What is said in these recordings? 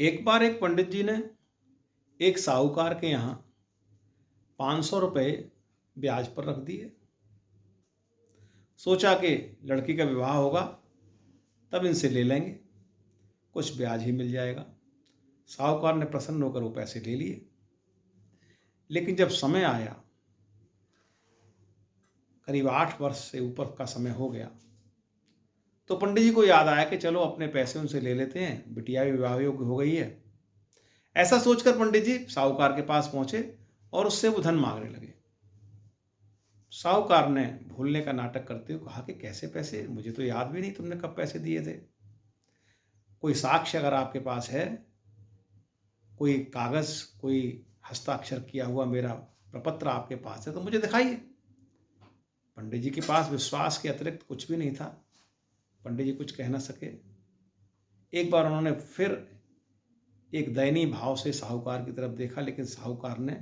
एक बार एक पंडित जी ने एक साहूकार के यहाँ 500 रुपये ब्याज पर रख दिए। सोचा कि लड़की का विवाह होगा तब इनसे ले लेंगे, कुछ ब्याज ही मिल जाएगा। साहूकार ने प्रसन्न होकर वो पैसे ले लिए। लेकिन जब समय आया, करीब 8 वर्ष से ऊपर का समय हो गया, तो पंडित जी को याद आया कि चलो अपने पैसे उनसे ले लेते हैं, बिटिया भी विवाह योग्य हो गई है। ऐसा सोचकर पंडित जी साहूकार के पास पहुंचे और उससे वो धन मांगने लगे। साहूकार ने भूलने का नाटक करते हुए कहा कि कैसे पैसे, मुझे तो याद भी नहीं तुमने कब पैसे दिए थे। कोई साक्ष्य अगर आपके पास है, कोई कागज, कोई हस्ताक्षर किया हुआ मेरा प्रपत्र आपके पास है तो मुझे दिखाइए। पंडित जी के पास विश्वास के अतिरिक्त कुछ भी नहीं था। पंडित जी कुछ कह न सके। एक बार उन्होंने फिर एक दयनीय भाव से साहूकार की तरफ देखा, लेकिन साहूकार ने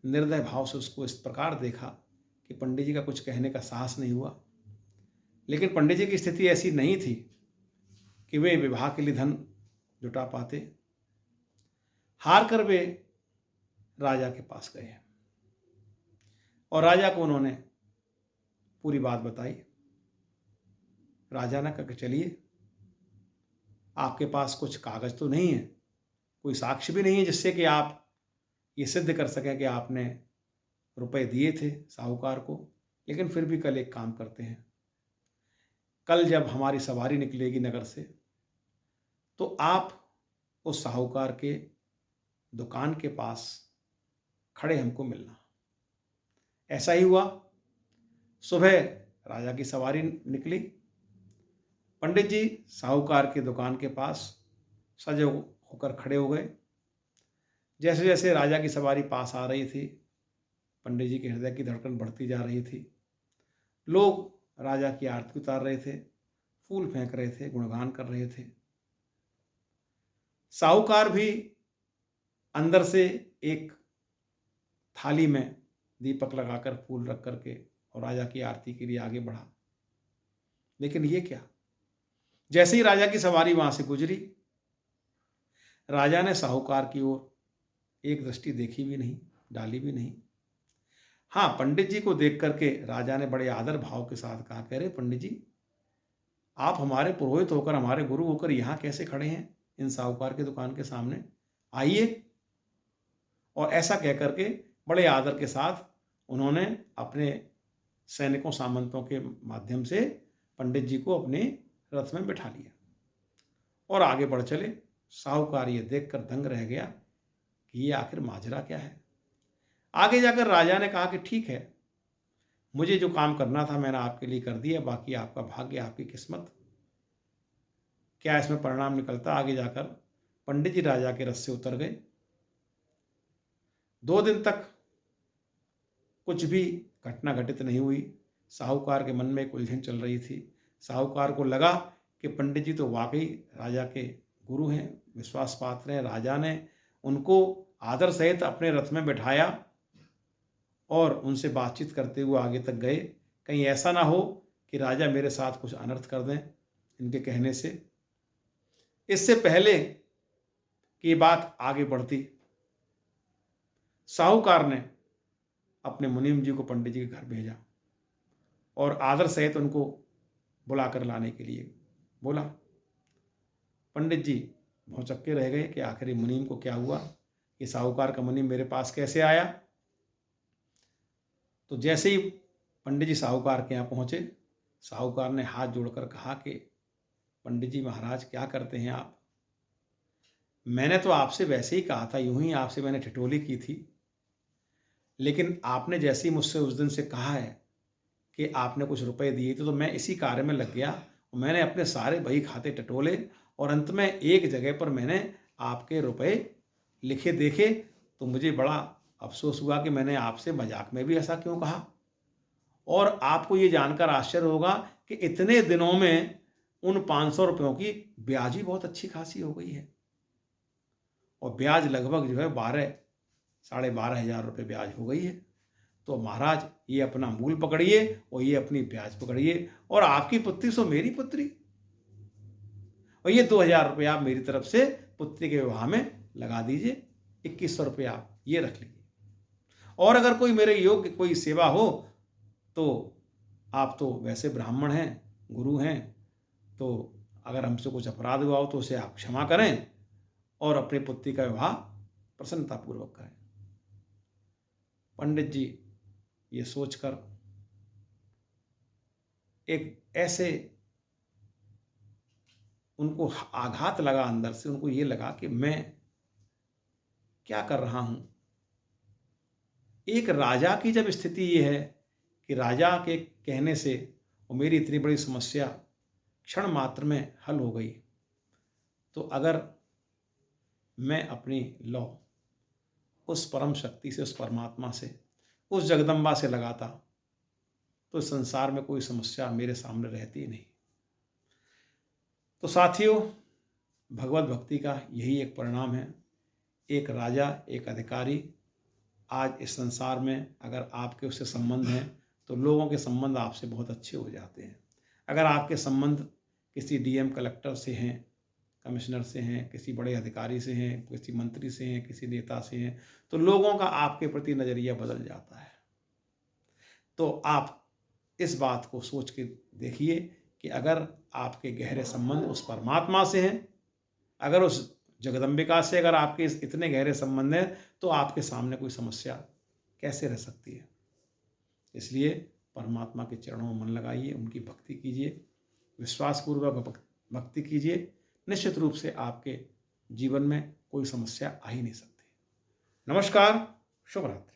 निर्दय भाव से उसको इस प्रकार देखा कि पंडित जी का कुछ कहने का साहस नहीं हुआ। लेकिन पंडित जी की स्थिति ऐसी नहीं थी कि वे विवाह के लिए धन जुटा पाते। हार कर वे राजा के पास गए और राजा को उन्होंने पूरी बात बताई। राजा ने कहा कि चलिए, आपके पास कुछ कागज तो नहीं है, कोई साक्ष्य भी नहीं है जिससे कि आप ये सिद्ध कर सकें कि आपने रुपए दिए थे साहूकार को। लेकिन फिर भी कल एक काम करते हैं, कल जब हमारी सवारी निकलेगी नगर से, तो आप उस साहूकार के दुकान के पास खड़े हमको मिलना। ऐसा ही हुआ। सुबह राजा की सवारी निकली। पंडित जी साहूकार के दुकान के पास सजे होकर खड़े हो गए। जैसे जैसे राजा की सवारी पास आ रही थी, पंडित जी के हृदय की धड़कन बढ़ती जा रही थी। लोग राजा की आरती उतार रहे थे, फूल फेंक रहे थे, गुणगान कर रहे थे। साहूकार भी अंदर से एक थाली में दीपक लगाकर फूल रख करके और राजा की आरती के लिए आगे बढ़ा। लेकिन ये क्या, जैसे ही राजा की सवारी वहां से गुजरी, राजा ने साहूकार की ओर एक दृष्टि देखी भी नहीं, डाली भी नहीं। हाँ, पंडित जी को देख करके राजा ने बड़े आदर भाव के साथ कहा, कह रहे पंडित जी, आप हमारे पुरोहित होकर, हमारे गुरु होकर यहाँ कैसे खड़े हैं इन साहूकार की दुकान के सामने, आइए। और ऐसा कह करके बड़े आदर के साथ उन्होंने अपने सैनिकों सामंतों के माध्यम से पंडित जी को अपने रथ में बिठा लिया और आगे बढ़ चले। साहूकार ये देखकर दंग रह गया कि ये आखिर माजरा क्या है। आगे जाकर राजा ने कहा कि ठीक है, मुझे जो काम करना था मैंने आपके लिए कर दिया, बाकी आपका भाग्य, आपकी किस्मत, क्या इसमें परिणाम निकलता। आगे जाकर पंडित जी राजा के रथ से उतर गए। 2 दिन तक कुछ भी घटना घटित नहीं हुई। साहूकार के मन में एक उलझन चल रही थी। साहूकार को लगा कि पंडित जी तो वाकई राजा के गुरु हैं, विश्वास पात्र हैं। राजा ने उनको आदर सहित अपने रथ में बिठाया और उनसे बातचीत करते हुए आगे तक गए। कहीं ऐसा ना हो कि राजा मेरे साथ कुछ अनर्थ कर दें इनके कहने से। इससे पहले कि ये बात आगे बढ़ती, साहूकार ने अपने मुनीम जी को पंडित जी के घर भेजा और आदर सहित उनको बुलाकर लाने के लिए बोला। पंडित जी भौचक्के रह गए कि आखिर मुनीम को क्या हुआ, ये साहूकार का मुनीम मेरे पास कैसे आया। तो जैसे ही पंडित जी साहूकार के यहाँ पहुँचे, साहूकार ने हाथ जोड़कर कहा कि पंडित जी महाराज, क्या करते हैं आप? मैंने तो आपसे वैसे ही कहा था, यूं ही आपसे मैंने ठिठोली की थी, लेकिन आपने जैसे ही मुझसे उस दिन से कहा है कि आपने कुछ रुपए दिए थे, तो मैं इसी कार्य में लग गया। मैंने अपने सारे बही खाते टटोले और अंत में एक जगह पर मैंने आपके रुपए लिखे देखे, तो मुझे बड़ा अफसोस हुआ कि मैंने आपसे मजाक में भी ऐसा क्यों कहा। और आपको ये जानकर आश्चर्य होगा कि इतने दिनों में उन 500 रुपयों की ब्याज ही बहुत अच्छी खासी हो गई है। और ब्याज लगभग जो है 12,500 रुपये ब्याज हो गई है। तो महाराज, ये अपना मूल पकड़िए और ये अपनी ब्याज पकड़िए, और आपकी पुत्री सो मेरी पुत्री, और ये 2,000 रुपये आप मेरी तरफ से पुत्री के विवाह में लगा दीजिए, 2100 रुपये आप ये रख लीजिए। और अगर कोई मेरे योग्य कोई सेवा हो तो आप तो वैसे ब्राह्मण हैं, गुरु हैं, तो अगर हमसे कुछ अपराध हुआ हो तो उसे आप क्षमा करें और अपनी पुत्री का विवाह प्रसन्नतापूर्वक करें। पंडित जी ये सोचकर एक ऐसे उनको आघात लगा, अंदर से उनको ये लगा कि मैं क्या कर रहा हूं। एक राजा की जब स्थिति ये है कि राजा के कहने से और मेरी इतनी बड़ी समस्या क्षण मात्र में हल हो गई, तो अगर मैं अपनी लौ उस परम शक्ति से, उस परमात्मा से, उस जगदम्बा से लगाता तो संसार में कोई समस्या मेरे सामने रहती ही नहीं। तो साथियों, भगवत भक्ति का यही एक परिणाम है। एक राजा, एक अधिकारी आज इस संसार में अगर आपके उससे संबंध हैं तो लोगों के संबंध आपसे बहुत अच्छे हो जाते हैं। अगर आपके संबंध किसी डीएम कलेक्टर से हैं, कमिश्नर से हैं, किसी बड़े अधिकारी से हैं, किसी मंत्री से हैं, किसी नेता से हैं, तो लोगों का आपके प्रति नज़रिया बदल जाता है। तो आप इस बात को सोच के देखिए कि अगर आपके गहरे संबंध उस परमात्मा से हैं, अगर उस जगदम्बिका से अगर आपके इतने गहरे संबंध हैं, तो आपके सामने कोई समस्या कैसे रह सकती है। इसलिए परमात्मा के चरणों में मन लगाइए, उनकी भक्ति कीजिए, विश्वासपूर्वक भक्ति कीजिए। निश्चित रूप से आपके जीवन में कोई समस्या आ ही नहीं सकती। नमस्कार, शुभ रात्रि।